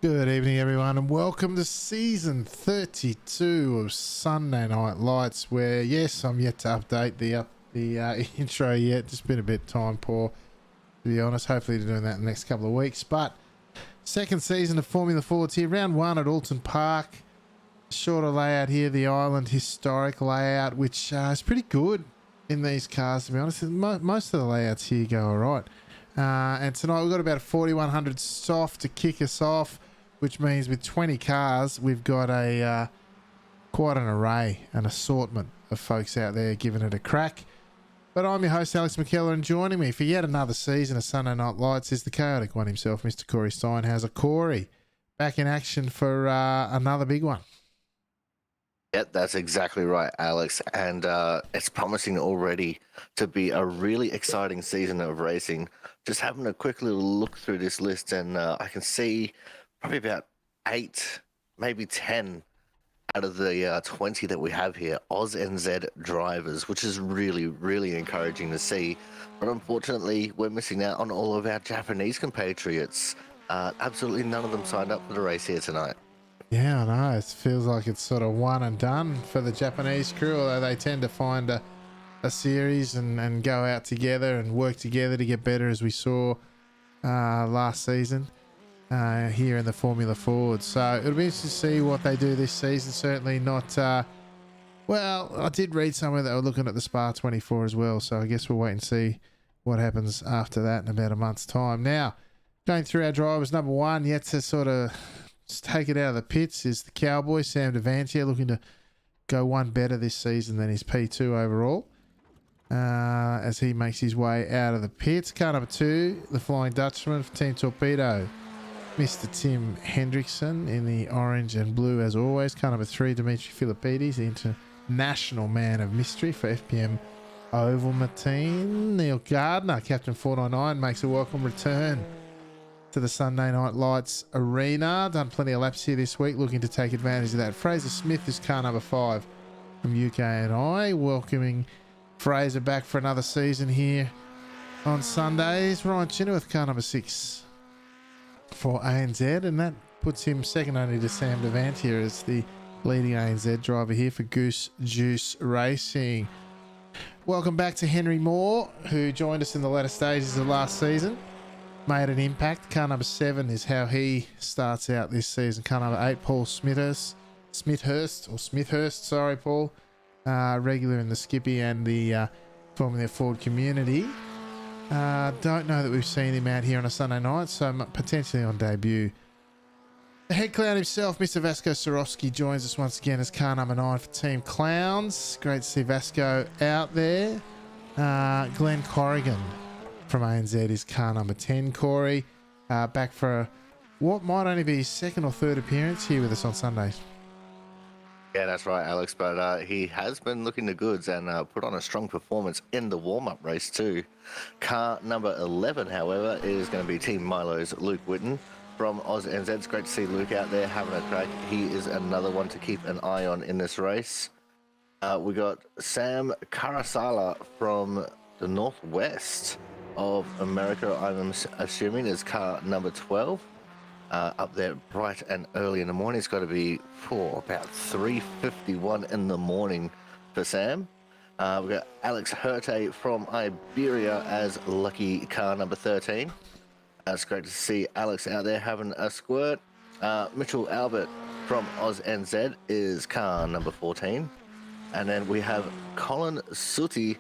Good evening, everyone, and welcome to season 32 of Sunday Night Lights. Where, yes, I'm yet to update the intro yet. Just been a bit time poor, to be honest. Hopefully, doing that in the next couple of weeks. But second season of Formula Fords here, round one at Oulton Park. Shorter layout here, the Island historic layout, which is pretty good in these cars, to be honest. Most of the layouts here go all right. And tonight we've got about a 4100 soft to kick us off, which means with 20 cars, we've got a quite an array, an assortment of folks out there giving it a crack. But I'm your host, Alex McKellar, and joining me for yet another season of Sunday Night Lights is the chaotic one himself, Mr. Corey Steinhauser. Corey, back in action for another big one. Yep, that's exactly right, Alex. And it's promising already to be a really exciting season of racing. Just having a quick little look through this list, and I can see probably about 8, maybe 10 out of the 20 that we have here, Oz NZ drivers, which is really, really encouraging to see. But unfortunately, we're missing out on all of our Japanese compatriots. Absolutely none of them signed up for the race here tonight. Yeah, I know. It feels like it's sort of one and done for the Japanese crew, although they tend to find a series and go out together and work together to get better, as we saw last season here in the Formula Ford. So it'll be interesting to see what they do this season. Certainly not... well, I did read somewhere that we're looking at the Spa 24 as well, so I guess we'll wait and see what happens after that in about a month's time. Now, going through our drivers, number one, yet to sort of... just take it out of the pits is the Cowboy, Sam Devantier, looking to go one better this season than his P2 overall as he makes his way out of the pits. Car number 2, the Flying Dutchman for Team Torpedo, Mr. Tim Hendrickson in the orange and blue as always. Car number 3, Dimitri Philippides, the international man of mystery for FPM Ovaltine. Neil Gardner, Captain 499, makes a welcome return to the Sunday Night Lights arena. Done plenty of laps here this week, looking to take advantage of that. Fraser Smith is car number 5 from UK and I, welcoming Fraser back for another season here on Sundays. Ryan Chenoweth, car number 6 for ANZ, and that puts him second only to Sam Devantier as the leading ANZ driver here for Goose Juice Racing. Welcome back to Henry Moore, who joined us in the latter stages of last season. Made an impact. Car number 7 is how he starts out this season. Car number 8, Paul Smithhurst, sorry, Paul. Regular in the Skippy and the Formula Ford community. Don't know that we've seen him out here on a Sunday night, so potentially on debut. The head clown himself, Mr. Vasco Sorowski, joins us once again as car number 9 for Team Clowns. Great to see Vasco out there. Glenn Corrigan from ANZ is car number 10, Corey. Back for what might only be his second or third appearance here with us on Sundays. Yeah, that's right, Alex. But he has been looking the goods and put on a strong performance in the warm-up race too. Car number 11, however, is going to be Team Milo's Luke Whitten from Oz NZ. It's great to see Luke out there having a crack. He is another one to keep an eye on in this race. We got Sam Karasala from the Northwest of America, I'm assuming, is car number 12. Up there bright and early in the morning. It's got to be for about 3:51 in the morning for Sam. We've got Alex Hurte from Iberia as lucky car number 13. It's great to see Alex out there having a squirt. Mitchell Albert from Oz NZ is car number 14. And then we have Colin Sooty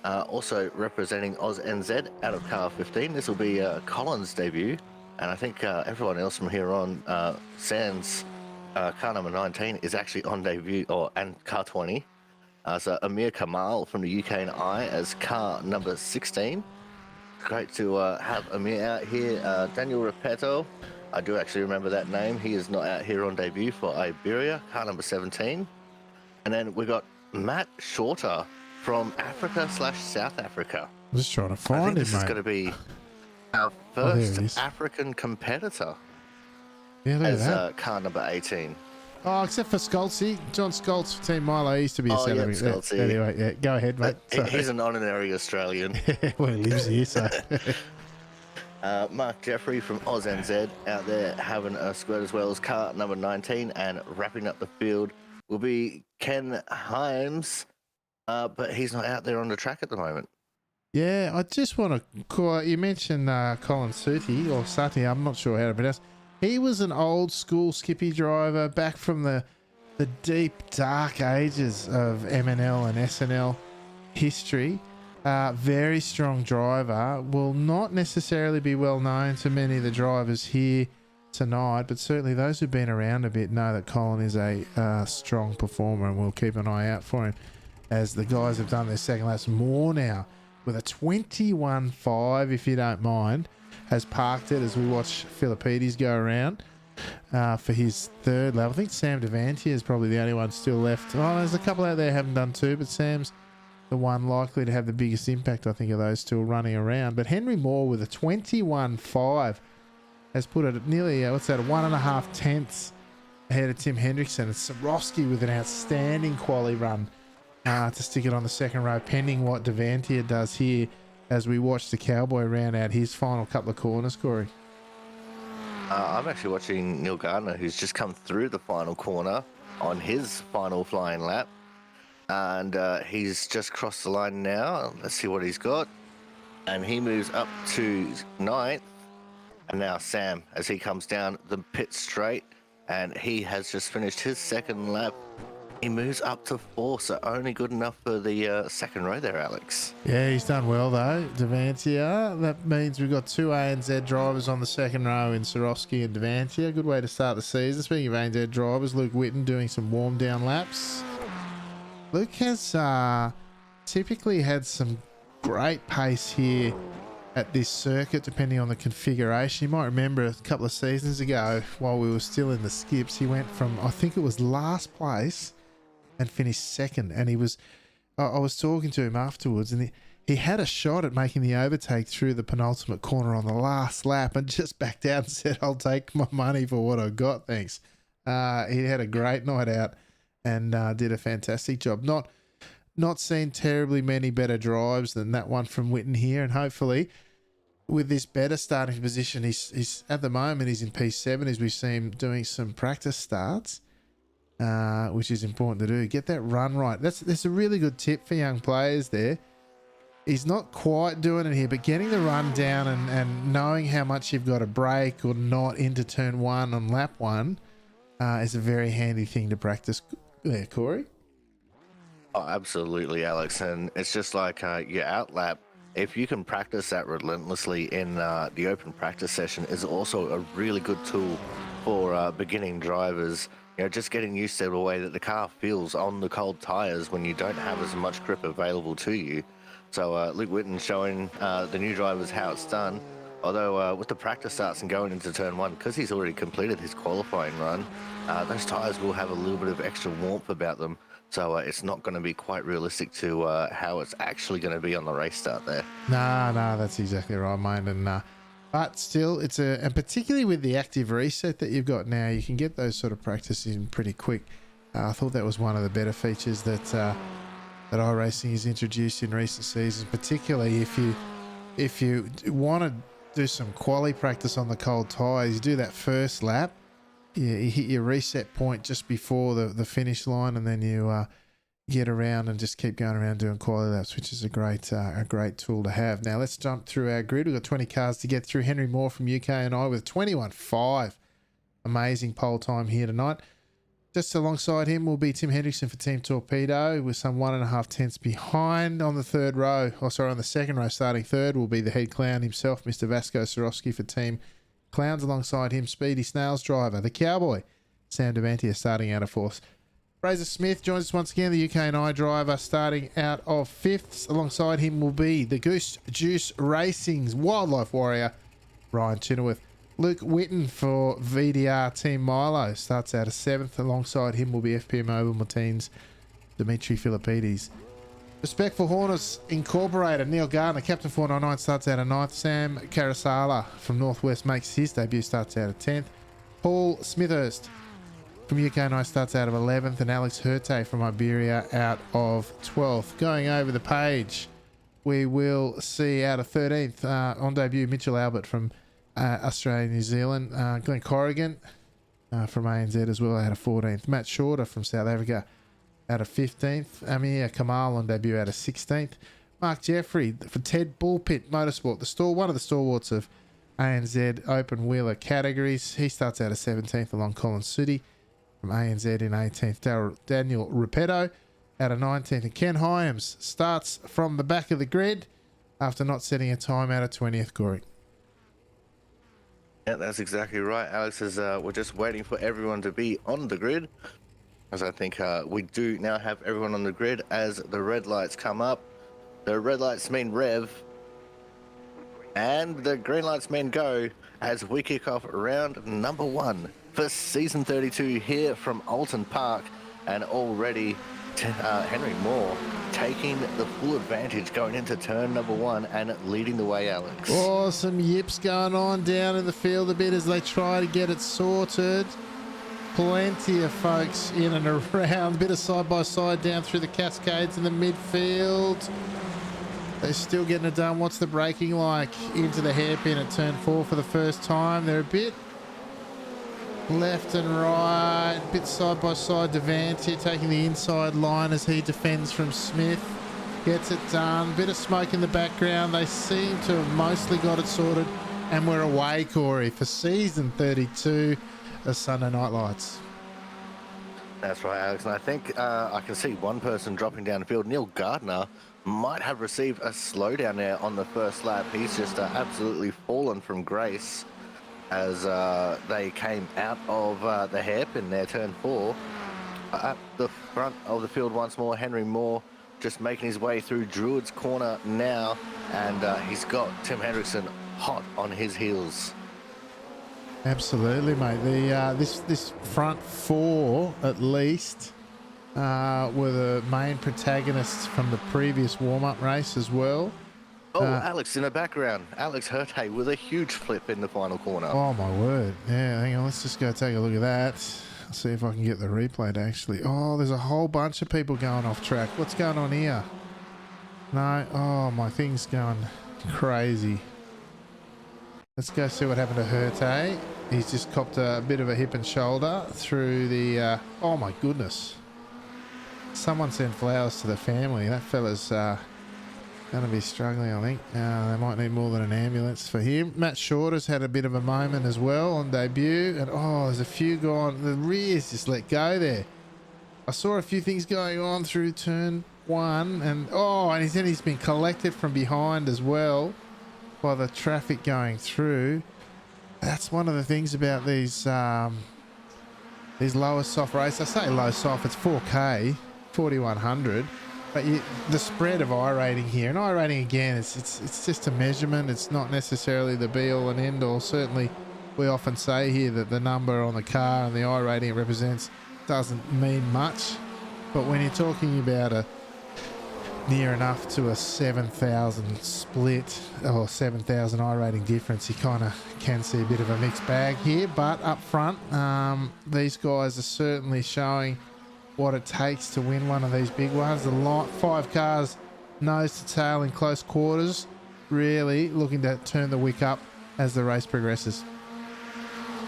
also representing Oz NZ out of car 15. This will be Colin's debut. And I think everyone else from here on, Sans car number 19 is actually on debut, and car 20. So Amir Kamal from the UK and I as car number 16. Great to have Amir out here. Daniel Repetto, I do actually remember that name. He is not out here on debut for Iberia, car number 17. And then we got Matt Shorter from Africa/South Africa. I'm just trying to find him, this mate. is going to be our first African competitor as car number 18. Oh, except for Skoltzy. John Skoltz for Team Milo. He used to be a celebrity. Anyway, yeah, go ahead, mate. He's an honorary Australian. Well, he lives here, so. Mark Jeffrey from OzNZ out there having a squirt as well as car number 19, and wrapping up the field will be Ken Himes, but he's not out there on the track at the moment. Yeah, I just want to call. You mentioned Colin Sutty or Sutty. I'm not sure how to pronounce. He was an old school skippy driver back from the deep dark ages of MNL and SNL history. Very strong driver. Will not necessarily be well known to many of the drivers here tonight, but certainly those who've been around a bit know that Colin is a strong performer, and we'll keep an eye out for him as the guys have done their second laps more now with a 21.5, if you don't mind, has parked it as we watch Philippides go around for his third lap. I think Sam Devantier is probably the only one still left. Oh, there's a couple out there who haven't done two, but Sam's the one likely to have the biggest impact, I think, of those still running around. But Henry Moore with a 21.5 has put it at nearly, what's that, 1.5 tenths ahead of Tim Hendrickson. It's Sorowski with an outstanding quali run to stick it on the second row, pending what Devantier does here as we watch the Cowboy round out his final couple of corners, Corey. I'm actually watching Neil Gardner, who's just come through the final corner on his final flying lap. And he's just crossed the line now. Let's see what he's got. And he moves up to 9th. And now Sam, as he comes down the pit straight, and he has just finished his second lap. He moves up to 4th, so only good enough for the second row there, Alex. Yeah, he's done well, though, Devantier. That means we've got two ANZ drivers on the second row in Sorowski and Devantier. Good way to start the season. Speaking of ANZ drivers, Luke Whitten doing some warm-down laps. Luke has typically had some great pace here at this circuit, depending on the configuration. You might remember a couple of seasons ago, while we were still in the skips, he went from, I think it was last place, and finished second. And he was, I was talking to him afterwards, and he had a shot at making the overtake through the penultimate corner on the last lap, and just backed out and said, "I'll take my money for what I got, thanks." He had a great night out and did a fantastic job. Not seen terribly many better drives than that one from Whitten here, and hopefully with this better starting position, he's at the moment he's in P7 as we see him doing some practice starts, which is important to do. Get that run right. That's a really good tip for young players there. He's not quite doing it here, but getting the run down and knowing how much you've got to brake or not into turn 1 on lap 1 is a very handy thing to practice there, Corey. Oh, absolutely, Alex. And it's just like your outlap. If you can practice that relentlessly in the open practice session, is also a really good tool for beginning drivers. You know, just getting used to the way that the car feels on the cold tires when you don't have as much grip available to you. So Luke Whitten showing the new drivers how it's done. Although with the practice starts and going into turn 1, because he's already completed his qualifying run, those tires will have a little bit of extra warmth about them. So it's not going to be quite realistic to how it's actually going to be on the race start there. No, that's exactly right, mate. And but still, and particularly with the active reset that you've got now, you can get those sort of practices in pretty quick. I thought that was one of the better features that iRacing has introduced in recent seasons, particularly if you want to do some quali practice on the cold tyres. You do that first lap. Yeah, you hit your reset point just before the finish line, and then you get around and just keep going around doing quality laps, which is a great tool to have. Now let's jump through our grid. We've got 20 cars to get through. Henry Moore from UK and I with 21.5. Amazing pole time here tonight. Just alongside him will be Tim Hendrickson for Team Torpedo with some 1.5 tenths behind on the third row. On the second row, starting third will be the head clown himself, Mr. Vasco Sorowski for Team Clowns. Alongside him, Speedy Snails driver, the Cowboy, Sam Devantier, starting out of fourth. Fraser Smith joins us once again, the UK and I driver, starting out of fifths. Alongside him will be the Goose Juice Racing's Wildlife Warrior, Ryan Chenoweth. Luke Whitten for VDR Team Milo starts out of 7th. Alongside him will be FPM Mobile Martins, Dimitri Philippides. Respectful Hornets Incorporated, Neil Gardner, Captain 499, starts out of 9th. Sam Karasala from Northwest makes his debut, starts out of 10th. Paul Smithhurst from UK and I starts out of 11th. And Alex Hurte from Iberia out of 12th. Going over the page, we will see out of 13th on debut Mitchell Albert from Australia, New Zealand. Glenn Corrigan from ANZ as well out of 14th. Matt Shorter from South Africa out of 15th. Amir Kamal on debut out of 16th. Mark Jeffrey for Ted Bullpit Motorsport, one of the stalwarts of ANZ open wheeler categories. He starts out of 17th along Colin Sooty from ANZ in 18th. Daniel Repetto out of 19th. And Ken Hyams starts from the back of the grid after not setting a time out of 20th, Corey. Yeah, that's exactly right, Alex. We're just waiting for everyone to be on the grid, as I think we do now have everyone on the grid as the red lights come up. The red lights mean rev, and the green lights mean go as we kick off round number 1 for season 32 here from Oulton Park. And already Henry Moore taking the full advantage going into turn number 1 and leading the way, Alex. Oh, some yips going on down in the field a bit as they try to get it sorted. Plenty of folks in and around. Bit of side-by-side down through the cascades in the midfield. They're still getting it done. What's the braking like? Into the hairpin at turn 4 for the first time. They're a bit left and right, bit side by side. Devante taking the inside line as he defends from Smith, gets it done. Bit of smoke in the background. They seem to have mostly got it sorted, and we're away, Corey, for season 32 of Sunday Night Lights. That's right, Alex, and I think I can see one person dropping down the field. Neil Gardner might have received a slowdown there on the first lap. He's just absolutely fallen from grace as they came out of the hairpin there, turn 4. At the front of the field once more, Henry Moore just making his way through Druid's corner now, and he's got Tim Hendrickson hot on his heels. Absolutely, mate. The this front 4 at least were the main protagonists from the previous warm-up race as well. Oh, Alex in the background. Alex Hurtay with a huge flip in the final corner. Oh, my word. Yeah, hang on. Let's just go take a look at that. See if I can get the replay to actually... Oh, there's a whole bunch of people going off track. What's going on here? No. Oh, my thing's going crazy. Let's go see what happened to Hurtay. He's just copped a bit of a hip and shoulder through the... oh, my goodness. Someone sent flowers to the family. That fella's... going to be struggling, I think. They might need more than an ambulance for him. Matt Shorter's had a bit of a moment as well on debut. And, oh, there's a few gone. The rears just let go there. I saw a few things going on through turn 1. And, oh, and he's been collected from behind as well by the traffic going through. That's one of the things about these lower soft races. I say low soft, it's 4K, 4100. But the spread of iRating here, and iRating again, it's just a measurement. It's not necessarily the be-all and end-all. Certainly, we often say here that the number on the car and the iRating it represents doesn't mean much. But when you're talking about a near enough to a 7,000 split or 7,000 iRating difference, you kind of can see a bit of a mixed bag here. But up front, these guys are certainly showing what it takes to win one of these big ones. The 5 cars nose to tail in close quarters, really looking to turn the wick up as the race progresses.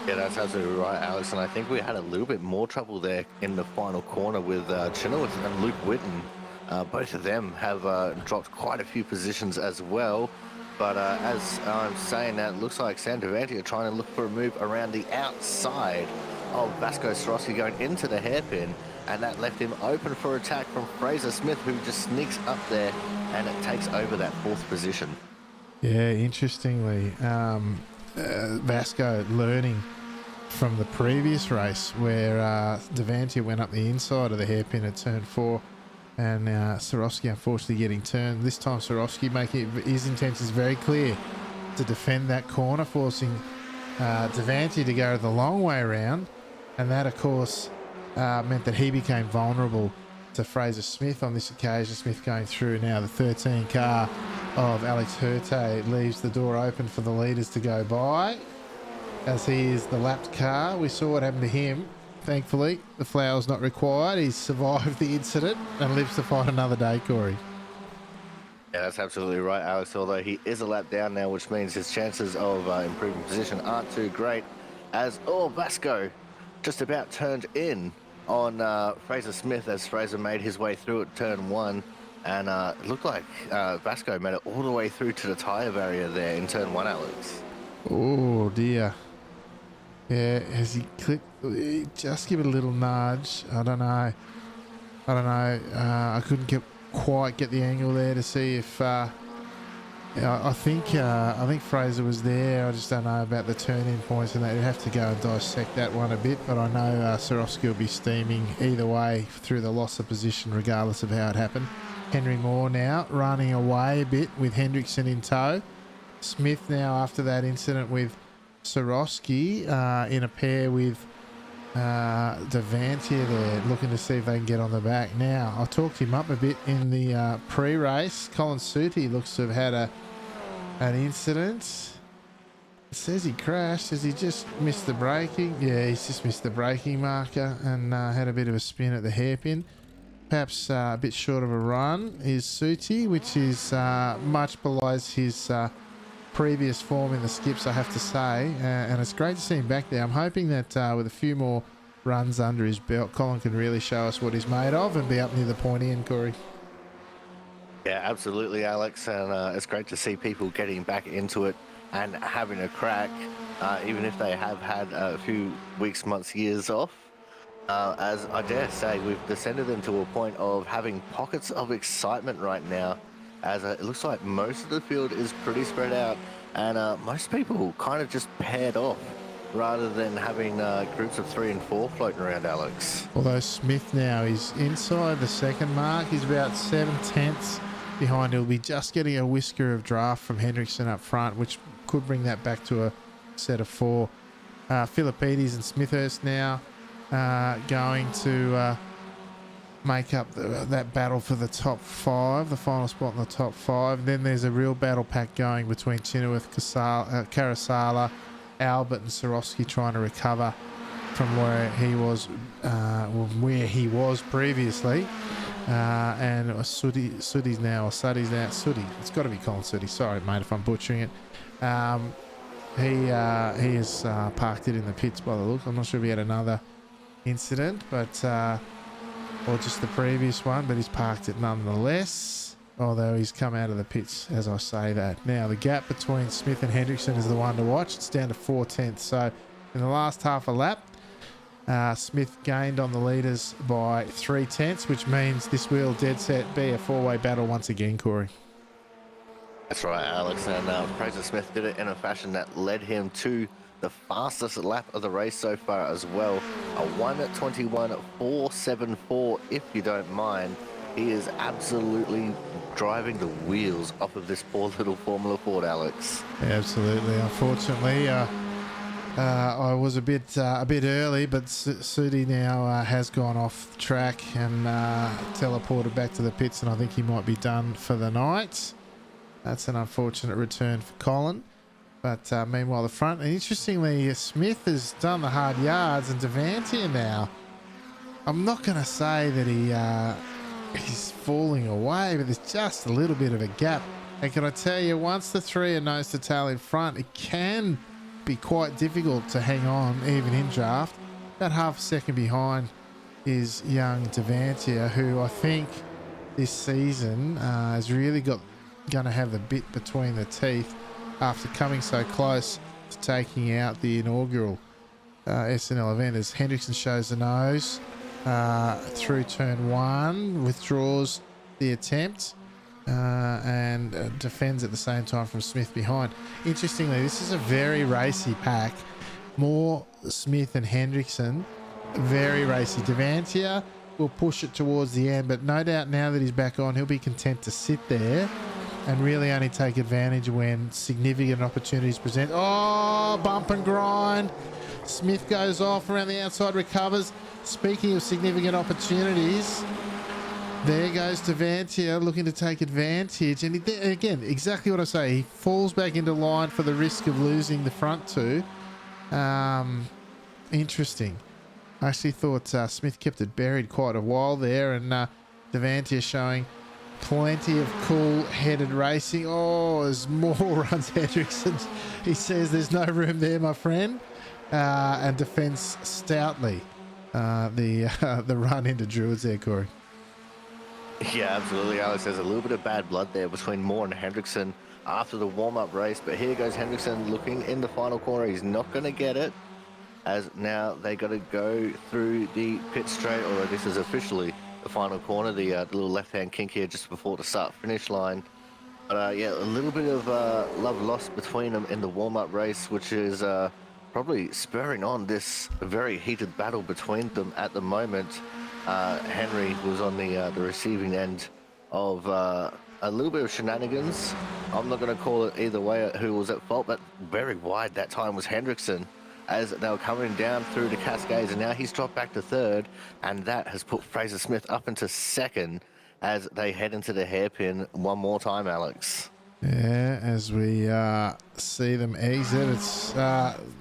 Yeah, that's absolutely right, Alex, and I think we had a little bit more trouble there in the final corner with Chenoweth and Luke Whitten. Both of them have dropped quite a few positions as well. But as I'm saying that, it looks like Sam Devante are trying to look for a move around the outside of Vasco Sorosky going into the hairpin, and that left him open for attack from Fraser Smith, who just sneaks up there and it takes over that 4th position. Yeah, interestingly, Vasco learning from the previous race where Devante went up the inside of the hairpin at turn 4, and Sorosky unfortunately getting turned. This time Sorosky making his intentions very clear to defend that corner, forcing Devante to go the long way around, and that of course meant that he became vulnerable to Fraser Smith on this occasion. Smith going through now. The 13 car of Alex Hurtay leaves the door open for the leaders to go by, as he is the lapped car. We saw what happened to him. Thankfully, the flower's not required. He's survived the incident and lives to fight another day, Corey. Yeah, that's absolutely right, Alex. Although he is a lap down now, which means his chances of improving position aren't too great. As Vasco just about turned in on Fraser Smith as Fraser made his way through at turn one. And it looked like Vasco made it all the way through to the tyre barrier there in turn one, Alex. Oh dear. Yeah, has he clicked? Just give it a little nudge. I don't know. I couldn't quite get the angle there to see if. I think Fraser was there. I just don't know about the turn-in points and that. You'd have to go and dissect that one a bit. But I know Swarovski will be steaming either way through the loss of position, regardless of how it happened. Henry Moore now running away a bit with Hendrickson in tow. Smith now after that incident with Swarovski in a pair with Devantier there, looking to see if they can get on the back. Now, I talked him up a bit in the pre-race. Colin Suti looks to have had an incident. It says he crashed. Has he just missed the braking? Yeah, he's just missed the braking marker and had a bit of a spin at the hairpin. Perhaps a bit short of a run is Suti, which is much below his previous form in the skips, I have to say, and it's great to see him back there. I'm hoping that with a few more runs under his belt, Colin can really show us what he's made of and be up near the pointy end, Corey. Yeah, absolutely, Alex, and it's great to see people getting back into it and having a crack, even if they have had a few weeks, months, years off. As I dare say, we've descended into a point of having pockets of excitement right now, as it looks like most of the field is pretty spread out, and most people kind of just paired off rather than having groups of 3 and 4 floating around, Alex. Although Smith now is inside the second mark, he's about 7/10 behind. He'll be just getting a whisker of draft from Hendrickson up front, which could bring that back to a set of 4. Philippides and Smithhurst now going to make up that battle for the top 5, the final spot in the top 5. And then there's a real battle pack going between Chenoweth, Karasala, Albert and Swarovski, trying to recover from where he was previously. And Suddy's now. It's got to be Colin Suddy. Sorry, mate, if I'm butchering it. He has parked it in the pits by the look. I'm not sure if he had another incident, but or just the previous one, but he's parked it nonetheless, although he's come out of the pits as I say that. Now the gap between Smith and Hendrickson is the one to watch. It's down to 4/10. So in the last half a lap, Smith gained on the leaders by 3/10, which means this will dead set be a 4-way battle once again, Corey. That's right, Alex, and Fraser Smith did it in a fashion that led him to the fastest lap of the race so far as well. A 1:21.474, if you don't mind. He is absolutely driving the wheels off of this poor little Formula Ford, Alex. Yeah, absolutely. Unfortunately, I was a bit early, but Sudi now has gone off track and teleported back to the pits, and I think he might be done for the night. That's an unfortunate return for Colin. But meanwhile, the front, and interestingly, Smith has done the hard yards, and Devantier now, I'm not going to say that he's falling away, but there's just a little bit of a gap. And can I tell you, once the 3 are nose to tail in front, it can be quite difficult to hang on, even in draft. About half a second behind is young Devantier, who I think this season has really going to have the bit between the teeth after coming so close to taking out the inaugural SNL event, as Hendrickson shows the nose through turn 1, withdraws the attempt and defends at the same time from Smith behind. Interestingly, this is a very racy pack. More Smith and Hendrickson, very racy. Devantier will push it towards the end, but no doubt now that he's back on, he'll be content to sit there and really only take advantage when significant opportunities present. Oh, bump and grind. Smith goes off around the outside, recovers. Speaking of significant opportunities, there goes Devantier looking to take advantage. And again, exactly what I say. He falls back into line for the risk of losing the front 2. Interesting. I actually thought Smith kept it buried quite a while there, and Devantier showing Plenty of cool-headed racing. Oh, as Moore runs Hendrickson. He says there's no room there, my friend, and defends stoutly the run into Druids there, Corey. Yeah, absolutely, Alex. There's a little bit of bad blood there between Moore and Hendrickson after the warm-up race, but here goes Hendrickson looking in the final corner. He's not going to get it, as now they got to go through the pit straight, although this is officially the final corner, the little left-hand kink here just before the start-finish line. But yeah, a little bit of love lost between them in the warm-up race, which is probably spurring on this very heated battle between them at the moment. Henry was on the receiving end of a little bit of shenanigans. I'm not going to call it either way who was at fault, but very wide that time was Hendrickson, as they were coming down through the Cascades, and now he's dropped back to third, and that has put Fraser Smith up into second as they head into the hairpin one more time, Alex. Yeah, as we see them exit, it's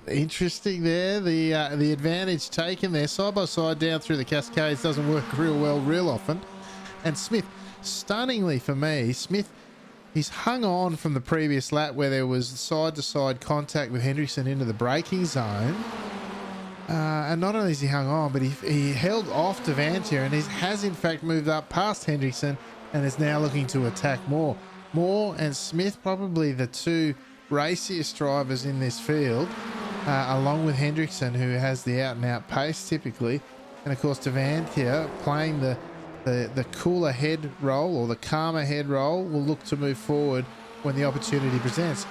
interesting there. The advantage taken there, side by side down through the Cascades, doesn't work real well real often. And Smith, stunningly for me, he's hung on from the previous lap where there was side-to-side contact with Hendrickson into the braking zone. And not only has he hung on, but he held off Devantier and has in fact moved up past Hendrickson and is now looking to attack Moore. Moore and Smith, probably the two raciest drivers in this field, along with Hendrickson, who has the out-and-out pace typically. And of course, Devantier playing the cooler head role, or the calmer head role, will look to move forward when the opportunity presents.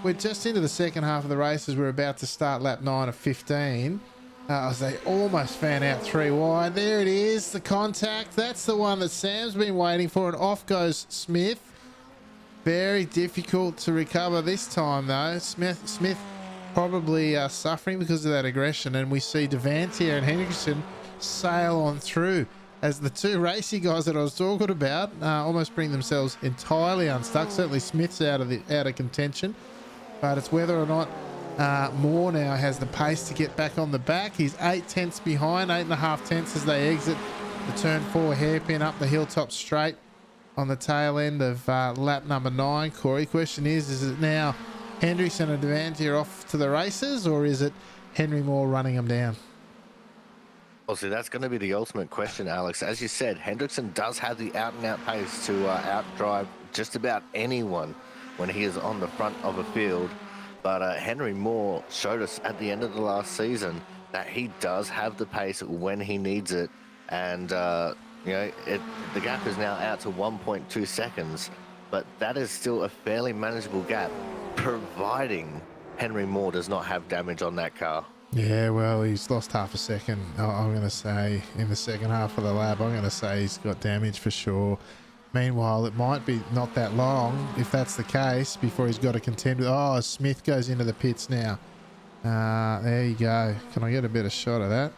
We're just into the second half of the race as we're about to start lap 9 of 15. As they almost fan out 3 wide. There it is, the contact. That's the one that Sam's been waiting for, and off goes Smith. Very difficult to recover this time, though. Smith probably suffering because of that aggression, and we see Devantier and Hendrickson sail on through as the two racy guys that I was talking about almost bring themselves entirely unstuck. Certainly Smith's out of contention, but it's whether or not Moore now has the pace to get back on the back. He's 8 tenths behind, 8.5 tenths as they exit the turn 4 hairpin up the hilltop straight on the tail end of lap number 9. Corey, question is it now Hendrickson and Devantier off to the races, or is it Henry Moore running them down? Well, see, that's going to be the ultimate question, Alex. As you said, Hendrickson does have the out-and-out pace to outdrive just about anyone when he is on the front of a field. But Henry Moore showed us at the end of the last season that he does have the pace when he needs it. And, the gap is now out to 1.2 seconds. But that is still a fairly manageable gap, providing Henry Moore does not have damage on that car. Yeah, well, he's lost half a second, I'm going to say, in the second half of the lap. I'm going to say he's got damage for sure. Meanwhile, it might be not that long, if that's the case, before he's got to contend with... Oh, Smith goes into the pits now. There you go. Can I get a better shot of that?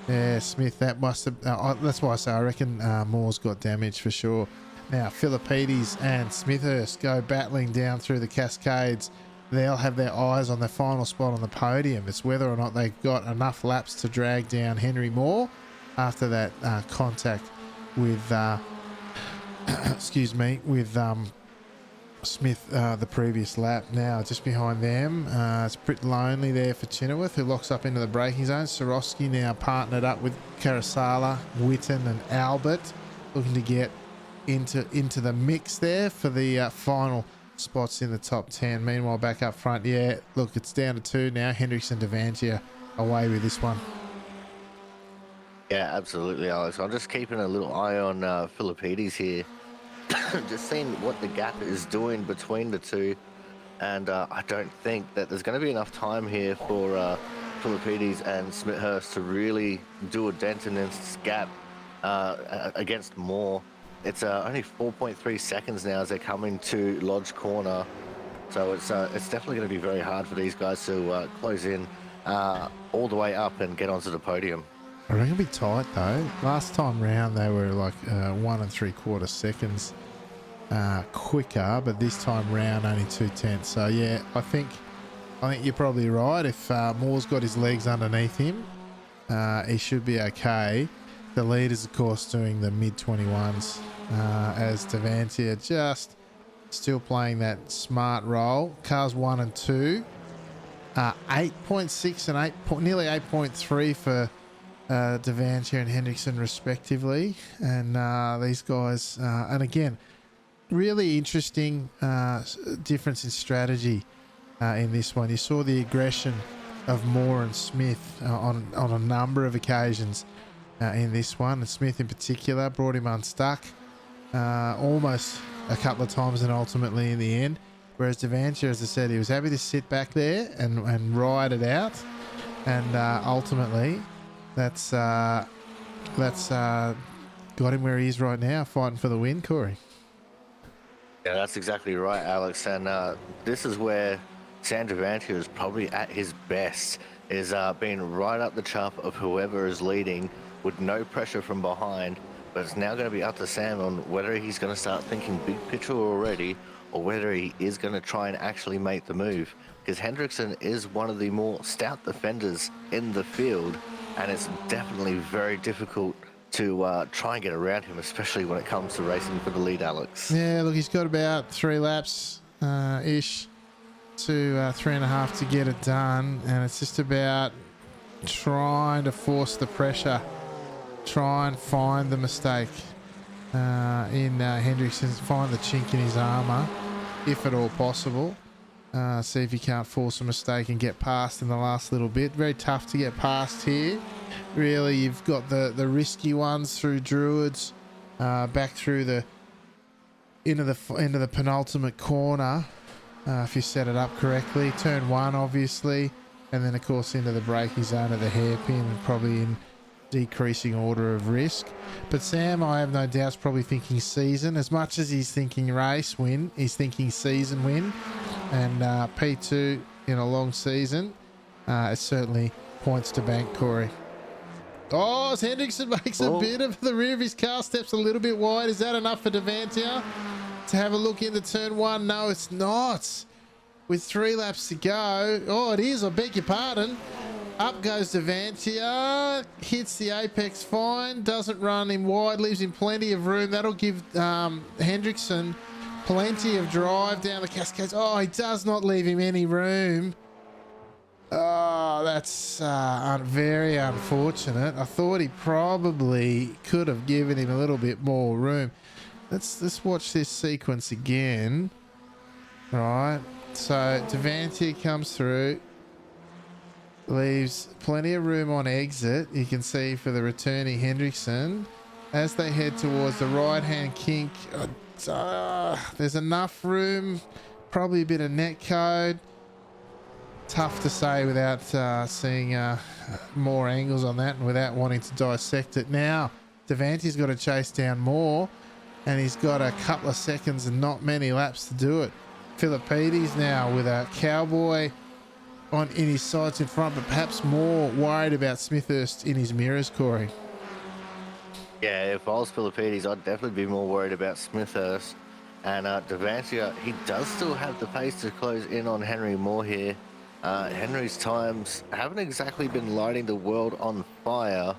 Yeah, Smith, that must have... that's why I say I reckon Moore's got damage for sure. Now, Philippides and Smithhurst go battling down through the Cascades. They'll have their eyes on the final spot on the podium. It's whether or not they've got enough laps to drag down Henry Moore after that contact with Smith the previous lap. Now just behind them, it's pretty lonely there for Chenoweth, who locks up into the braking zone. Swarovski now partnered up with Karasala, Witten and Albert, looking to get into the mix there for the final spots in the top 10. Meanwhile, back up front, yeah, look, it's down to 2 now. Hendrickson, Devantier away with this one. Yeah, absolutely, Alex. I'm just keeping a little eye on Philippides here. Just seeing what the gap is doing between the two. And I don't think that there's going to be enough time here for Philippides and Smithhurst to really do a dent in this gap against Moore. It's only 4.3 seconds now as they're coming to Lodge Corner. So it's definitely going to be very hard for these guys to close in all the way up and get onto the podium. I reckon it'll be tight though. Last time round they were like 1 3/4 seconds quicker, but this time round only 2 tenths. So yeah, I think you're probably right. If Moore's got his legs underneath him, he should be okay. The leaders, of course, doing the mid 21s as Devantia just still playing that smart role. Cars 1 and 2, 8.6 and nearly 8.3 for Devantia and Hendrickson respectively. And these guys, and again, really interesting difference in strategy in this one. You saw the aggression of Moore and Smith on a number of occasions in this one, and Smith in particular brought him unstuck almost a couple of times and ultimately in the end, whereas Devantia, as I said, he was happy to sit back there and ride it out, and ultimately that's got him where he is right now, fighting for the win, Corey. Yeah, that's exactly right, Alex. And this is where Sam Devantia is probably at his best, is being right up the chuff of whoever is leading with no pressure from behind. But it's now going to be up to Sam on whether he's going to start thinking big picture already or whether he is going to try and actually make the move. Because Hendrickson is one of the more stout defenders in the field, and it's definitely very difficult to try and get around him, especially when it comes to racing for the lead, Alex. Yeah, look, he's got about 3 laps ish to 3.5 to get it done, and it's just about trying to force the pressure, try and find the mistake in Hendrickson, find the chink in his armour, if at all possible. See if he can't force a mistake and get past in the last little bit. Very tough to get past here. Really, you've got the risky ones through Druids, back through into the penultimate corner, if you set it up correctly. Turn 1, obviously, and then of course into the braking zone at the hairpin, probably in decreasing order of risk. But Sam, I have no doubt, is probably thinking season. As much as he's thinking race win, he's thinking season win. And P2 in a long season, it certainly points to bank, Corey. Oh, as Hendrickson makes a bit of the rear of his car, steps a little bit wide. Is that enough for Devantia to have a look into turn 1? No, it's not. With 3 laps to go. Oh, it is. I beg your pardon. Up goes Devantia, hits the apex fine, doesn't run him wide, leaves him plenty of room. That'll give Hendrickson plenty of drive down the Cascades. Oh, he does not leave him any room. Oh, that's very unfortunate. I thought he probably could have given him a little bit more room. Let's watch this sequence again. Right, so Devantia comes through, leaves plenty of room on exit. You can see for the returning Hendrickson as they head towards the right-hand kink. There's enough room, probably a bit of net code. Tough to say without seeing more angles on that and without wanting to dissect it. Now Devantia's got to chase down more, and he's got a couple of seconds and not many laps to do it. Philippides now with a Cowboy in his sights in front, but perhaps more worried about Smithhurst in his mirrors, Corey. Yeah, if I was Philippides, I'd definitely be more worried about Smithhurst. And Devantia, he does still have the pace to close in on Henry Moore here. Henry's times haven't exactly been lighting the world on fire.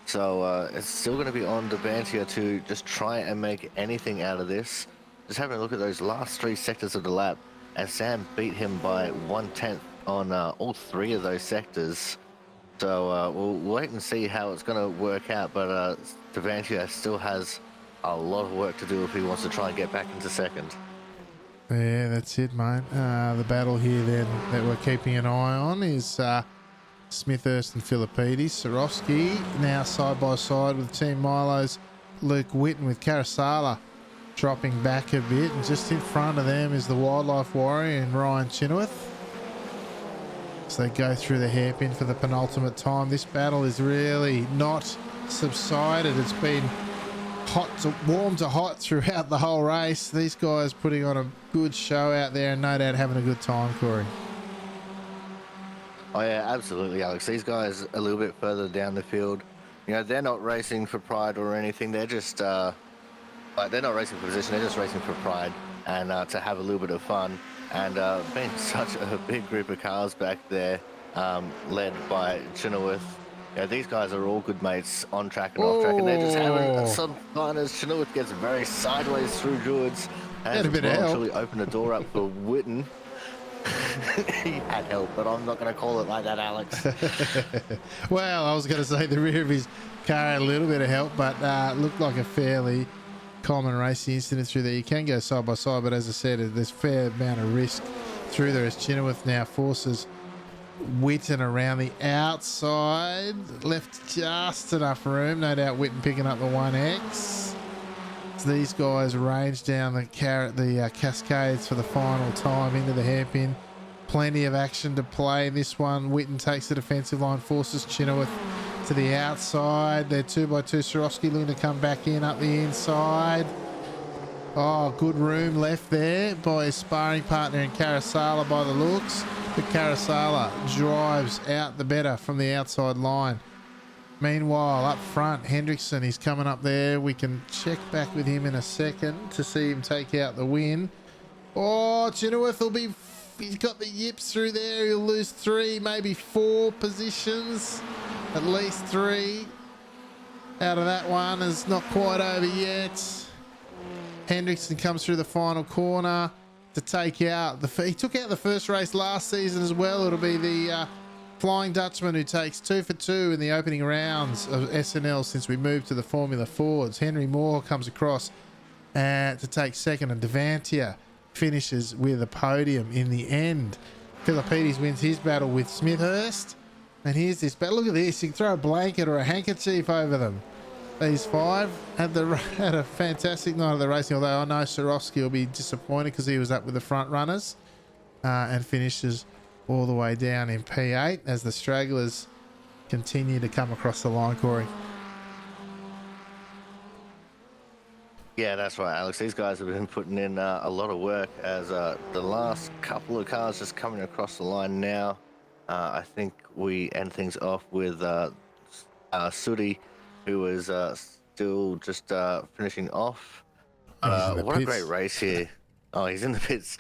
So it's still going to be on Devantia to just try and make anything out of this. Just having a look at those last 3 sectors of the lap, and Sam beat him by 1/10 on all 3 of those sectors. So we'll wait and see how it's going to work out. But Devantia still has a lot of work to do if he wants to try and get back into second. Yeah, that's it, mate. The battle here then that we're keeping an eye on is Smithhurst and Philippides. Swarovski now side by side with Team Milo's Luke Whitten, with Karasala dropping back a bit, and just in front of them is the Wildlife Warrior and Ryan Chenoweth. So they go through the hairpin for the penultimate time. This battle is really not subsided. It's been warm to hot throughout the whole race. These guys putting on a good show out there, and no doubt having a good time, Corey. Oh yeah, absolutely, Alex. These guys a little bit further down the field, you know, they're not racing for pride or anything. They're just they're not racing for position. They're just racing for pride and to have a little bit of fun. And being such a big group of cars back there, led by Chenoweth Yeah, these guys are all good mates on track and off track, and they're just having Oh, some fun as Chenoweth gets very sideways through Goods. had Has a bit of well and help. truly opened the door up for Witten. He had help, but I'm not going to call it like that, Alex. Well, I was going to say the rear of his car had a little bit of help, but looked like a fairly common racing incident through there. You can go side by side, but as I said, there's a fair amount of risk through there as Chenoweth now forces Witten around the outside. Left just enough room. No doubt Witten picking up the 1X. So these guys range down the Cascades for the final time into the hairpin. Plenty of action to play in this one. Witten takes the defensive line, forces Chenoweth to the outside. They're 2x2. Swarovski looking to come back in up the inside. Oh, good room left there by his sparring partner in Karasala by the looks. But Karasala drives out the better from the outside line. Meanwhile, up front, Hendrickson, he's coming up there. We can check back with him in a second to see him take out the win. Oh, Chenoweth will be... He's got the yips through there. He'll lose 3, maybe 4 positions. At least 3 out of that one is not quite over yet. Hendrickson comes through the final corner to take out the... He took out the first race last season as well. It'll be the Flying Dutchman who takes 2 for 2 in the opening rounds of SNL since we moved to the Formula Fords. Henry Moore comes across to take second, and Devantia finishes with a podium in the end. Philippides wins his battle with Smithhurst. And here's this battle. Look at this. You can throw a blanket or a handkerchief over them. These 5 had a fantastic night of the racing, although I know Swarovski will be disappointed because he was up with the front runners and finishes all the way down in P8 as the stragglers continue to come across the line, Corey. Yeah, that's right, Alex. These guys have been putting in a lot of work as the last couple of cars just coming across the line now. I think we end things off with Sudi, who was still just finishing off. What a great race here. Oh, he's in the pits.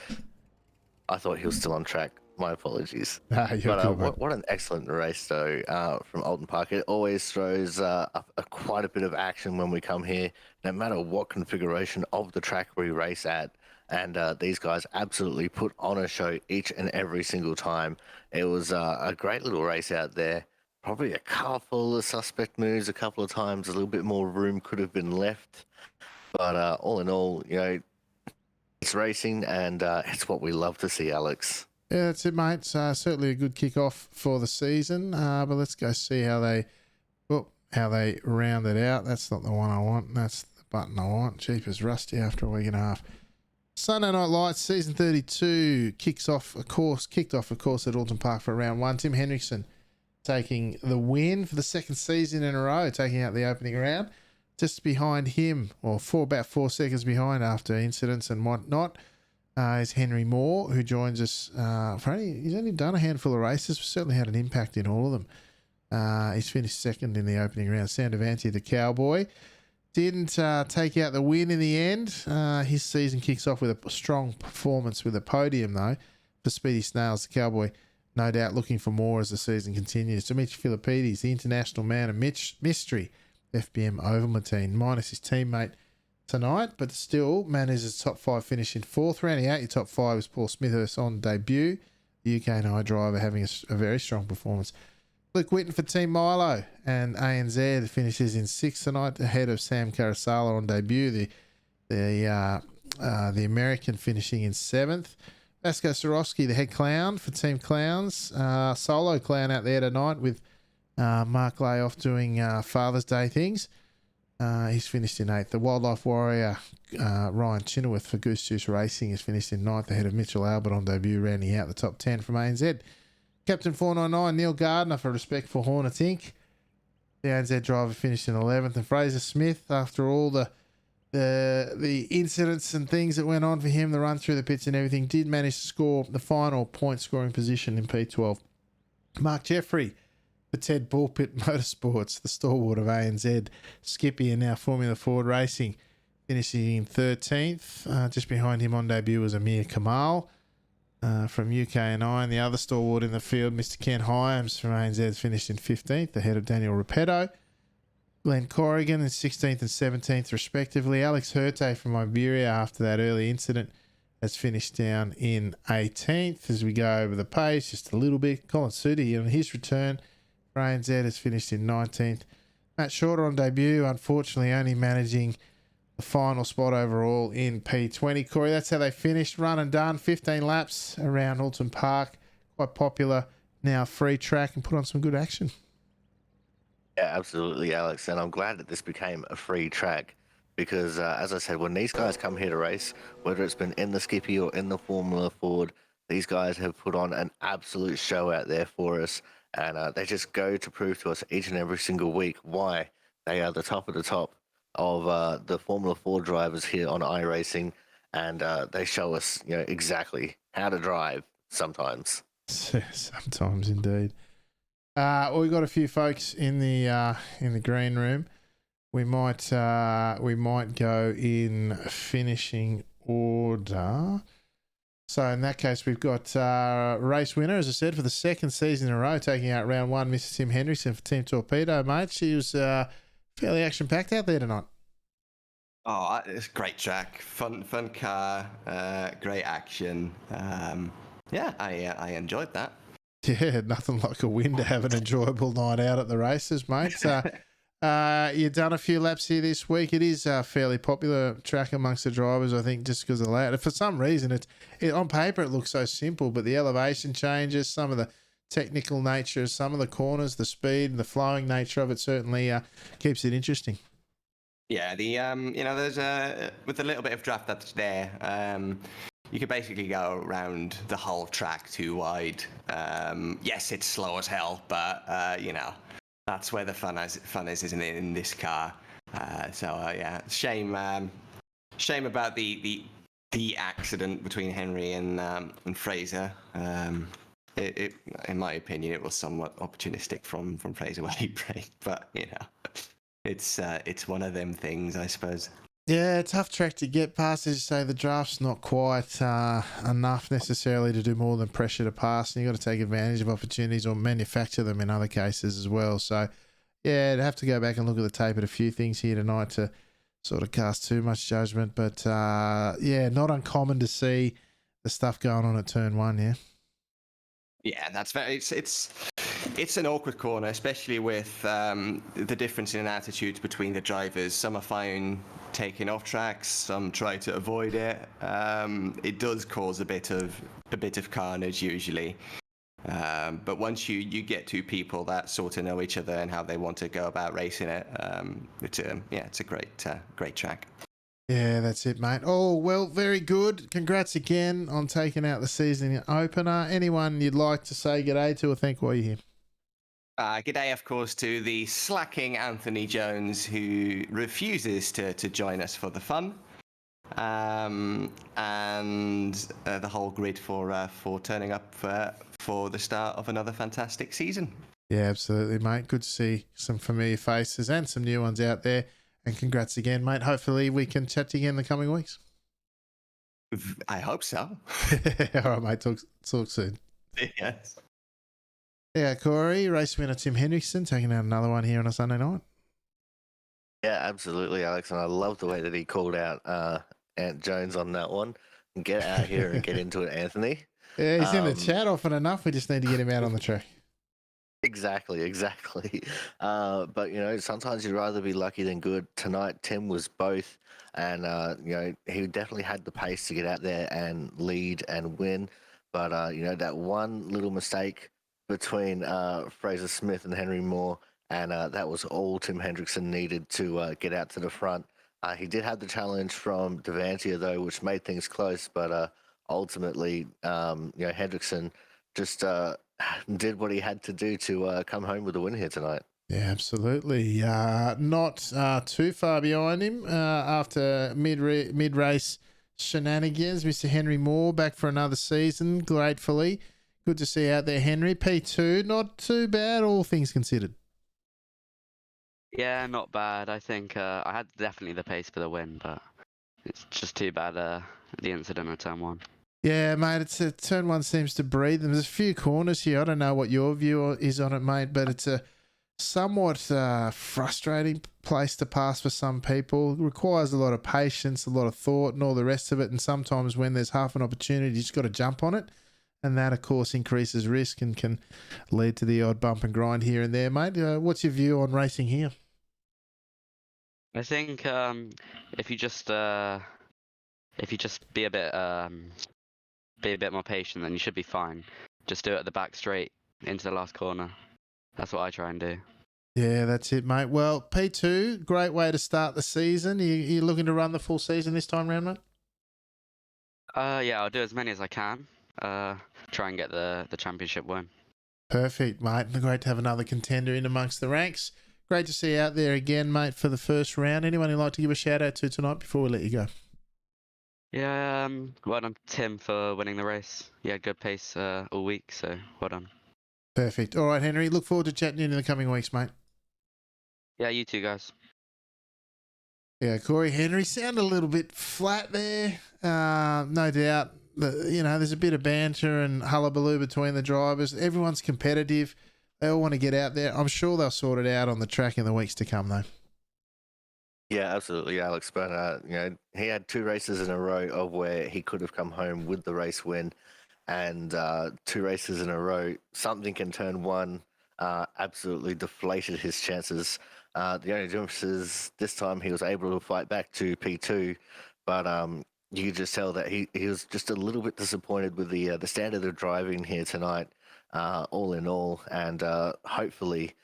I thought he was still on track. My apologies. What an excellent race, though, from Oulton Park. It always throws up quite a bit of action when we come here, no matter what configuration of the track we race at. And these guys absolutely put on a show each and every single time. It was a great little race out there. Probably a car full of suspect moves a couple of times. A little bit more room could have been left. But all in all, you know, it's racing, and it's what we love to see, Alex. Yeah, that's it, mate. Certainly a good kick-off for the season. But let's go see how they round it out. That's not the one I want. That's the button I want. Jeepers, rusty after a week and a half. Sunday Night Lights, season 32 kicked off, of course, at Oulton Park for round 1. Tim Hendrickson taking the win for the second season in a row, taking out the opening round. Just behind him, or about 4 seconds behind after incidents and whatnot, is Henry Moore, who joins us. He's only done a handful of races, but certainly had an impact in all of them. He's finished second in the opening round. Sam Devanti, the Cowboy, didn't take out the win in the end. His season kicks off with a strong performance with a podium, though, for Speedy Snails, the Cowboy. No doubt looking for more as the season continues. Dimitri Philippides, the international man of mystery, FBM Ovaltine, minus his teammate tonight, but still manages top 5 finish in 4th. Rounding out your top 5 is Paul Smithhurst on debut. The UK and I driver having a very strong performance. Luke Witten for Team Milo, and ANZ finishes in 6th tonight, ahead of Sam Karasala on debut. The American finishing in 7th. Vasco Swarovski, the head clown for Team Clowns. Solo clown out there tonight with Mark Layoff doing Father's Day things. He's finished in 8th. The Wildlife Warrior, Ryan Chenoweth for Goose Juice Racing, is finished in 9th, ahead of Mitchell Albert on debut, rounding out the top 10 from ANZ. Captain 499, Neil Gardner for Respectful Hornets Inc. The ANZ driver finished in 11th. And Fraser Smith, after all the incidents and things that went on for him, the run through the pits and everything, did manage to score the final point scoring position in P12. Mark Jeffrey for Ted Bullpit Motorsports, the stalwart of ANZ, Skippy, and now Formula Ford Racing, finishing in 13th. Just behind him on debut was Amir Kamal. from UK&I, and the other stalwart in the field, Mr. Ken Hyams from ANZ, finished in 15th, ahead of Daniel Repetto. Glenn Corrigan in 16th and 17th, respectively. Alex Hurte from Iberia, after that early incident, has finished down in 18th. As we go over the pace, just a little bit. Colin Sudi, on his return for ANZ, has finished in 19th. Matt Shorter on debut, unfortunately only managing the final spot overall in P20. Corey, that's how they finished. Run and done. 15 laps around Oulton Park. Quite popular. Now free track, and put on some good action. Yeah, absolutely, Alex. And I'm glad that this became a free track because, as I said, when these guys come here to race, whether it's been in the Skippy or in the Formula Ford, these guys have put on an absolute show out there for us. And they just go to prove to us each and every single week why they are the top of the top of the Formula 4 drivers here on iRacing. And they show us, exactly how to drive sometimes. Sometimes indeed. We've got a few folks in the green room. We might go in finishing order. So in that case, we've got race winner, as I said, for the second season in a row, taking out round one, Mr. Tim Hendrickson for Team Torpedo, mate. She was fairly action-packed out there tonight. Oh, it's a great track, fun car, great action. Yeah, I enjoyed that. Yeah, nothing like a win to have an enjoyable night out at the races, mate. You've done a few laps here this week. It is a fairly popular track amongst the drivers, I think, just because of the layout. For some reason, it on paper it looks so simple, but the elevation changes, some of the technical nature, some of the corners, the speed, and the flowing nature of it certainly keeps it interesting. Yeah, there's with a little bit of draft that's there. You could basically go around the whole track too wide. Yes, it's slow as hell, but that's where the fun is, isn't it, in this car? Yeah, shame about the accident between Henry and Fraser. In my opinion, it was somewhat opportunistic from Fraser when he braked, but it's one of them things, I suppose. Yeah, tough track to get past. As you say, the draft's not quite enough necessarily to do more than pressure to pass, and you've got to take advantage of opportunities or manufacture them in other cases as well. So, yeah, I'd have to go back and look at the tape at a few things here tonight to sort of cast too much judgment. But, yeah, not uncommon to see the stuff going on at turn one, yeah? Yeah, that's very. It's an awkward corner, especially with the difference in attitudes between the drivers. Some are fine taking off tracks, some try to avoid it. It does cause a bit of carnage usually. But once you get two people that sort of know each other and how they want to go about racing it, it's a great track. Yeah, that's it, mate. Oh, well, very good. Congrats again on taking out the season opener. Anyone you'd like to say g'day to or thank while you're here? G'day, of course, to the slacking Anthony Jones, who refuses to join us for the fun, and the whole grid for turning up for the start of another fantastic season. Yeah, absolutely, mate. Good to see some familiar faces and some new ones out there. And congrats again, mate. Hopefully we can chat to you again in the coming weeks. I hope so. All right, mate. Talk soon. Yes. Yeah, Corey, race winner Tim Hendrickson taking out another one here on a Sunday night. Yeah, absolutely, Alex. And I love the way that he called out Ant Jones on that one. Get out here and get into it, Anthony. Yeah, he's in the chat often enough. We just need to get him out on the track. Exactly. But, sometimes you'd rather be lucky than good. Tonight, Tim was both. And, he definitely had the pace to get out there and lead and win. But, that one little mistake between Fraser Smith and Henry Moore, and that was all Tim Hendrickson needed to get out to the front. He did have the challenge from Devantia, though, which made things close. But ultimately, Hendrickson just did what he had to do to come home with a win here tonight. Yeah, absolutely. Not too far behind him after mid-race shenanigans. Mr. Henry Moore back for another season, gratefully. Good to see you out there, Henry. P2, not too bad, all things considered. Yeah, not bad. I think I had definitely the pace for the win, but it's just too bad the incident at turn one. Yeah, mate, it's a turn one seems to breathe. There's a few corners here. I don't know what your view is on it, mate, but it's a somewhat frustrating place to pass for some people. It requires a lot of patience, a lot of thought, and all the rest of it. And sometimes when there's half an opportunity, you just got to jump on it. And that, of course, increases risk and can lead to the odd bump and grind here and there, mate. What's your view on racing here? I think if you just be a bit more patient, then you should be fine. Just do it at the back straight into the last corner. That's what I try and do. Yeah, that's it, mate. Well, P2, great way to start the season. You looking to run the full season this time round, mate? Yeah, I'll do as many as I can. Try and get the championship win. Perfect, mate. Great to have another contender in amongst the ranks. Great to see you out there again, mate, for the first round. Anyone you'd like to give a shout out to tonight before we let you go? Yeah, well done, Tim, for winning the race. Yeah, good pace all week, so well done. Perfect. All right, Henry. Look forward to chatting to you in the coming weeks, mate. Yeah, you too, guys. Yeah, Corey Henry sounded a little bit flat there. No doubt. There's a bit of banter and hullabaloo between the drivers. Everyone's competitive. They all want to get out there. I'm sure they'll sort it out on the track in the weeks to come, though. Yeah, absolutely, Alex. But he had 2 races in a row of where he could have come home with the race win, and 2 races in a row, something can turn one. Absolutely deflated his chances. The only difference is this time he was able to fight back to P2, but you could just tell that he was just a little bit disappointed with the standard of driving here tonight, all in all, and hopefully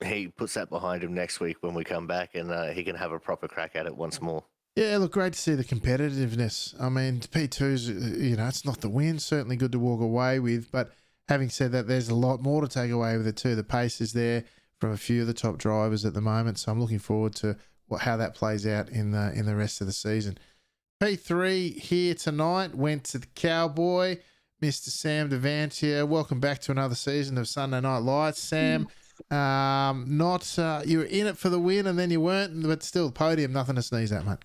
he puts that behind him next week when we come back, and he can have a proper crack at it once more. Yeah, look, great to see the competitiveness. I mean, P2's, it's not the win. Certainly good to walk away with. But having said that, there's a lot more to take away with it too. The pace is there from a few of the top drivers at the moment. So I'm looking forward to how that plays out in the rest of the season. P3 here tonight went to the Cowboy, Mr. Sam Devantier. Welcome back to another season of Sunday Night Lights, Sam. You were in it for the win and then you weren't, but still, podium, nothing to sneeze at, mate.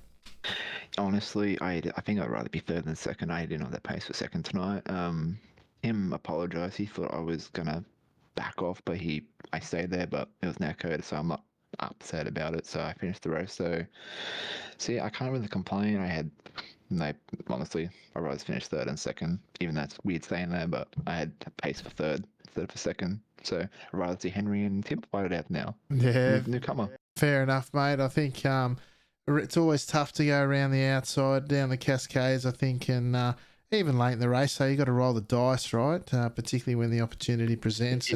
Honestly, I think I'd rather be third than second. I didn't have that pace for second tonight. Him apologised. He thought I was gonna back off, but I stayed there. But it was now Curtis, so I'm not upset about it. So I finished the race. So yeah, I can't really complain. Honestly, I'd rather finish third and second. Even that's weird saying that, but I had pace for third instead of for second. So I'd rather see Henry and Tim fight it out now. Yeah, Newcomer. Fair enough, mate. I think it's always tough to go around the outside, down the Cascades, I think, and even late in the race. So you got to roll the dice, right? Particularly when the opportunity presents.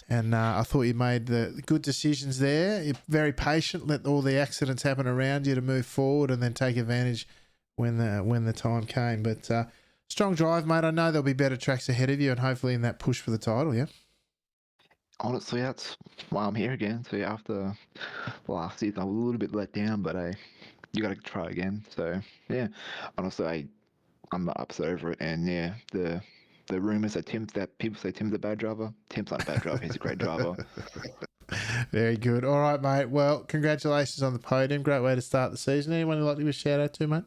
And I thought you made the good decisions there. You're very patient. Let all the accidents happen around you to move forward, and then take advantage when the time came. But strong drive, mate. I know there'll be better tracks ahead of you, and hopefully in that push for the title. Yeah. Honestly, that's why I'm here again. So after last season, I was a little bit let down, but you got to try again. So yeah, honestly, I'm not upset over it. And yeah, the rumors that people say Tim's a bad driver. Tim's not a bad driver. He's a great driver. Very good. All right, mate. Well, congratulations on the podium. Great way to start the season. Anyone you'd like to give a shout out to, mate?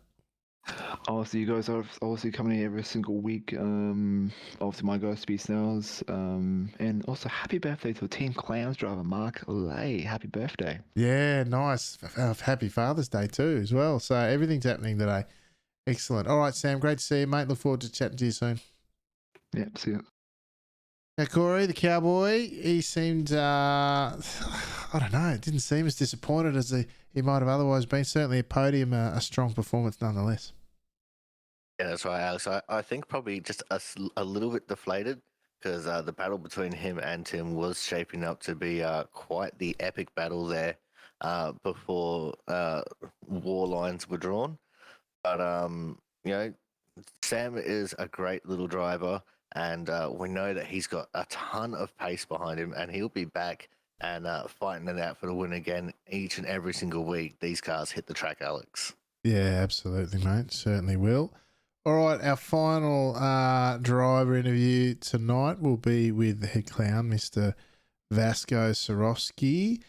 Obviously, you guys are obviously coming here every single week. Obviously, my guys, Speed Snails. And also, happy birthday to Team Clowns driver, Mark Lay. Happy birthday. Yeah, nice. Happy Father's Day too, as well. So everything's happening today. Excellent. All right, Sam. Great to see you, mate. Look forward to chatting to you soon. Yeah, see you. Now, Corey, the Cowboy, he seemed, I don't know, it didn't seem as disappointed as he might have otherwise been. Certainly a podium, a strong performance nonetheless. Yeah, that's right, Alex. I think probably just a little bit deflated because the battle between him and Tim was shaping up to be quite the epic battle there before war lines were drawn. But, Sam is a great little driver, and we know that he's got a ton of pace behind him, and he'll be back and fighting it out for the win again each and every single week. These cars hit the track, Alex. Yeah, absolutely, mate. Certainly will. All right, our final driver interview tonight will be with the head clown, Mr. Vasco Sorowski.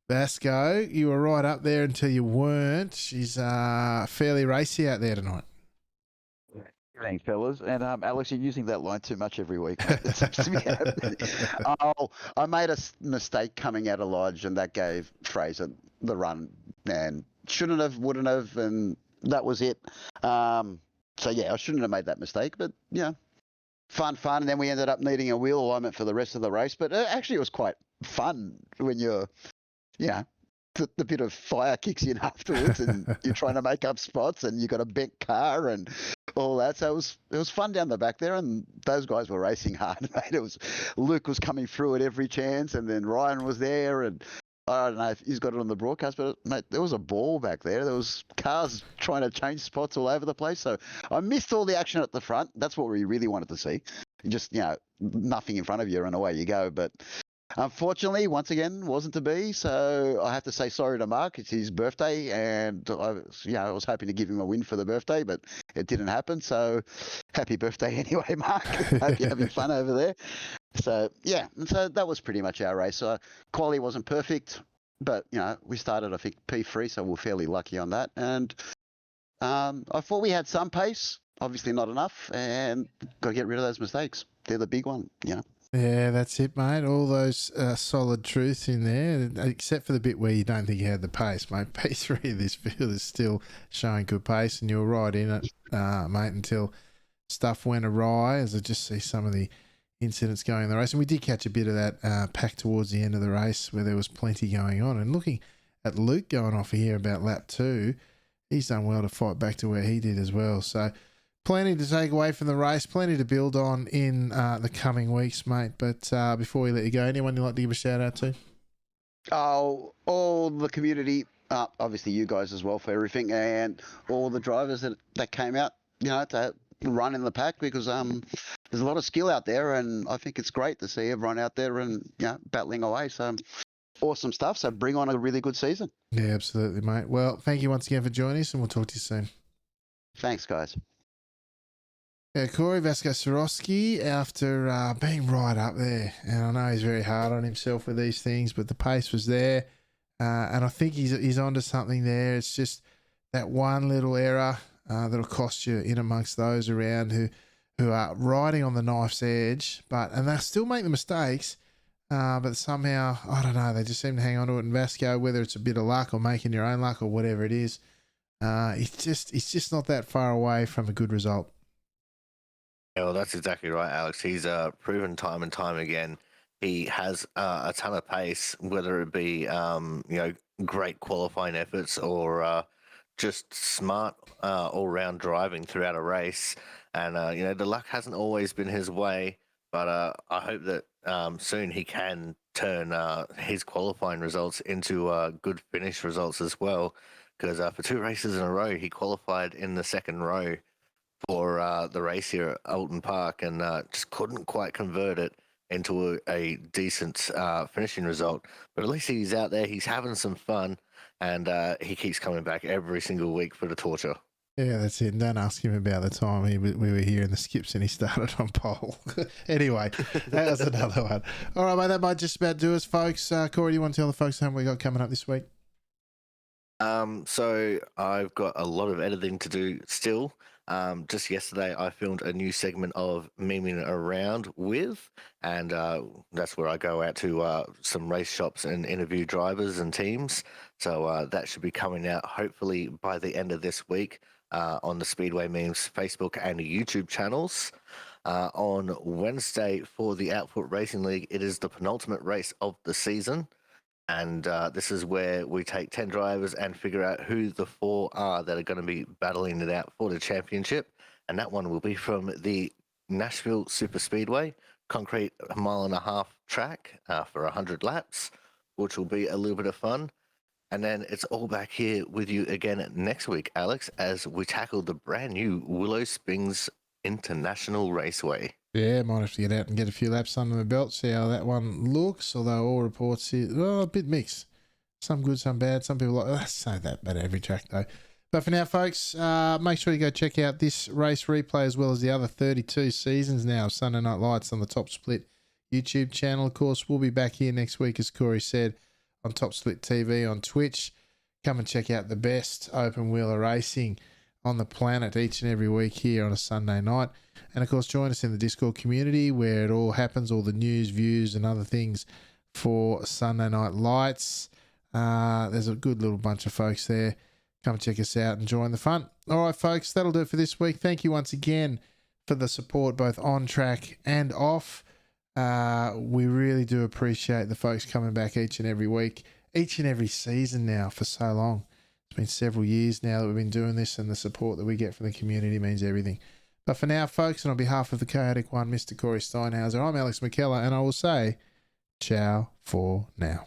Vasco, you were right up there until you weren't. She's fairly racy out there tonight. Evening, fellas. And Alex, you're using that line too much every week, mate. It seems to be happening. Oh, I made a mistake coming out of Lodge, and that gave Fraser the run, and shouldn't have, wouldn't have, and that was it. So yeah, I shouldn't have made that mistake, but yeah, fun, and then we ended up needing a wheel alignment for the rest of the race. But actually, it was quite fun when you're, you know, the bit of fire kicks in afterwards, and you're trying to make up spots, and you got a bent car and all that. So it was fun down the back there, and those guys were racing hard, mate. It was Luke was coming through at every chance, and then Ryan was there, and I don't know if he's got it on the broadcast, but mate, there was a ball back there. There was cars trying to change spots all over the place. So I missed all the action at the front. That's what we really wanted to see. Just, you know, nothing in front of you and away you go. But unfortunately, once again, wasn't to be. So I have to say sorry to Mark. It's his birthday, and I was hoping to give him a win for the birthday, but it didn't happen. So happy birthday anyway, Mark. Hope you're having fun over there. So yeah, and so that was pretty much our race. Quali wasn't perfect, but you know, we started I think P3, so we're fairly lucky on that. And I thought we had some pace, obviously not enough, and got to get rid of those mistakes. They're the big one, you know. Yeah, that's it, mate. All those solid truths in there, except for the bit where you don't think you had the pace, mate. P3 of this field is still showing good pace, and you were right in it, mate, until stuff went awry, as I just see some of the incidents going in the race. And we did catch a bit of that pack towards the end of the race where there was plenty going on. And looking at Luke going off here about lap 2, he's done well to fight back to where he did as well. So plenty to take away from the race, plenty to build on in the coming weeks, mate. But before we let you go, anyone you'd like to give a shout out to? Oh, all the community, obviously you guys as well for everything, and all the drivers that came out, you know, to run in the pack, because there's a lot of skill out there, and I think it's great to see everyone out there and, you know, battling away. So awesome stuff. So bring on a really good season. Yeah, absolutely, mate. Well, thank you once again for joining us, and we'll talk to you soon. Thanks, guys. Yeah, Corey Vasco-Swarovski, after being right up there, and I know he's very hard on himself with these things, but the pace was there, and I think he's onto something there. It's just that one little error that'll cost you in amongst those around who are riding on the knife's edge, and they still make the mistakes, but somehow, I don't know, they just seem to hang on to it. And Vasco, whether it's a bit of luck or making your own luck or whatever it is, it's just not that far away from a good result. Yeah, well, that's exactly right, Alex. He's proven time and time again he has a ton of pace, whether it be great qualifying efforts or just smart all-round driving throughout a race. And the luck hasn't always been his way, but I hope that soon he can turn his qualifying results into good finish results as well. Because for 2 races in a row, he qualified in the second row for the race here at Oulton Park, and just couldn't quite convert it into a decent finishing result. But at least he's out there, he's having some fun, and he keeps coming back every single week for the torture. Yeah, that's it. And don't ask him about the time we were here in the skips and he started on pole. Anyway, that was another one. All right, mate, that might just about do us, folks. Corey, do you want to tell the folks what we got coming up this week? So I've got a lot of editing to do still. Just yesterday, I filmed a new segment of Memeing Around with, and that's where I go out to some race shops and interview drivers and teams. So that should be coming out hopefully by the end of this week on the Speedway Memes Facebook and YouTube channels. On Wednesday for the Outfoot Racing League, it is the penultimate race of the season. And this is where we take 10 drivers and figure out who the 4 are that are going to be battling it out for the championship. And that one will be from the Nashville Super Speedway, concrete 1.5 mile track for 100 laps, which will be a little bit of fun. And then it's all back here with you again next week, Alex, as we tackle the brand new Willow Springs International Raceway. Yeah, might have to get out and get a few laps under the belt, see how that one looks, although all reports here, well, a bit mixed. Some good, some bad. Some people like, that's so that bad at every track, though. But for now, folks, make sure you go check out this race replay as well as the other 32 seasons now of Sunday Night Lights on the Top Split YouTube channel. Of course, we'll be back here next week, as Corey said, on Top Split TV on Twitch. Come and check out the best open wheeler racing on the planet each and every week here on a Sunday night. And of course, join us in the Discord community where it all happens, all the news, views, and other things for Sunday Night Lights. There's a good little bunch of folks there. Come check us out and join the fun. All right, folks, that'll do it for this week. Thank you once again for the support, both on track and off. We really do appreciate the folks coming back each and every week, each and every season now for so long. It's been several years now that we've been doing this, and the support that we get from the community means everything. But for now, folks, and on behalf of the Chaotic One, Mr. Corey Steinhauser, I'm Alex McKellar, and I will say ciao for now.